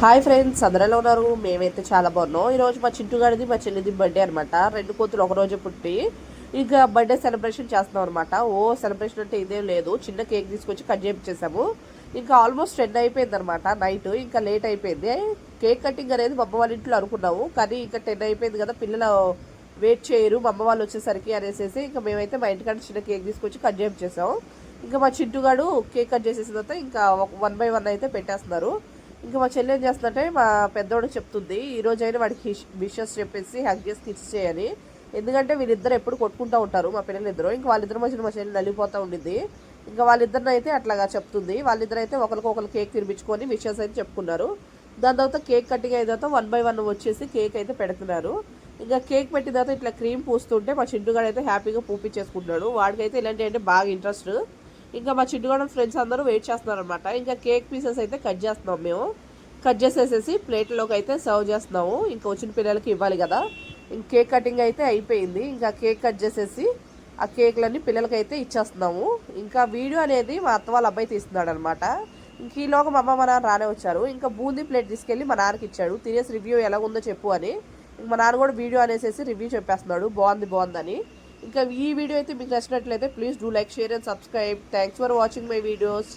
Hi friends, అందరూ ఎలా ఉన్నారు? మేమైతే చాలా బాగున్నాం. ఈరోజు మా చింటూ గారిది మా చెల్లిది బర్త్డే అనమాట. రెండు కూతురు ఒకరోజు పుట్టి ఇంకా బర్త్డే సెలబ్రేషన్ చేస్తున్నాం అనమాట. సెలబ్రేషన్ అంటే ఇదేం లేదు, చిన్న కేక్ తీసుకొచ్చి కట్ చేయించేసాము. ఇంకా ఆల్మోస్ట్ 10 అయిపోయింది అనమాట నైట్. ఇంకా లేట్ అయిపోయింది. కేక్ కటింగ్ అనేది మా అమ్మ వాళ్ళ ఇంట్లో అనుకున్నాము, కానీ ఇంకా 10 అయిపోయింది కదా, పిల్లలు వెయిట్ చేయరు మా అమ్మ వాళ్ళు వచ్చేసరికి అనేసి ఇంకా మేమైతే మా ఇంటికాడ చిన్న కేక్ తీసుకొచ్చి కట్ చేయించేసాము. ఇంకా మా చింటూగాడు కేక్ కట్ చేసేసిన తర్వాత ఇంకా 1 by 1 అయితే పెట్టేస్తున్నారు. ఇంకా మా చెల్లి ఏం చేస్తుందంటే మా పెద్దోడు చెప్తుంది, ఈరోజైనా వాడికి విషెస్ చెప్పేసి హగ్ చేసి కిస్ చేయని. ఎందుకంటే వీళ్ళిద్దరు ఎప్పుడు కొట్టుకుంటూ ఉంటారు మా పిల్లలిద్దరు. ఇంకా వాళ్ళిద్దరు మధ్యన మా చెల్లి నలిగిపోతూ ఉండింది. ఇంకా వాళ్ళిద్దరిని అయితే అట్లాగా చెప్తుంది. వాళ్ళిద్దరు అయితే ఒకరికొకరు కేక్ తినిపించుకొని విషెస్ అయితే చెప్పుకున్నారు. దాని తర్వాత కేక్ కటింగ్ అయిన తర్వాత 1 by 1 వచ్చేసి కేక్ అయితే పెడుతున్నారు. ఇంకా కేక్ పెట్టిన తర్వాత ఇట్లా క్రీమ్ పూస్తుంటే మా చింటుగాడు అయితే హ్యాపీగా పూపించేసుకుంటున్నాడు. వాడికైతే ఇలాంటి అంటే బాగా ఇంట్రెస్ట్. ఇంకా మా చింటుగాడు ఫ్రెండ్స్ అందరూ వెయిట్ చేస్తున్నారు అనమాట. ఇంకా కేక్ పీసెస్ అయితే కట్ చేస్తున్నాం మేము. కట్ చేసేసేసి ప్లేట్లోకి అయితే సర్వ్ చేస్తున్నాము. ఇంకా వచ్చిన పిల్లలకి ఇవ్వాలి కదా. ఇంక కేక్ కటింగ్ అయితే అయిపోయింది. ఇంకా కేక్ కట్ చేసేసి ఆ కేక్లన్నీ పిల్లలకి అయితే ఇచ్చేస్తున్నాము. ఇంకా వీడియో అనేది మా అత్త వాళ్ళ అబ్బాయి తీస్తున్నాడు అనమాట. ఇంక ఈలోగా మా అమ్మ మా నాన్న రానే వచ్చారు. ఇంకా బూందీ ప్లేట్ తీసుకెళ్ళి మా నాన్నకి ఇచ్చాడు, తినేసి రివ్యూ ఎలా ఉందో చెప్పు అని. మా నాన్న కూడా వీడియో అనేసి రివ్యూ చెప్పేస్తున్నాడు, బాగుందని. ఇంకా ఈ వీడియో అయితే మీకు నచ్చినట్లయితే please do like, share and subscribe. Thanks for watching my videos.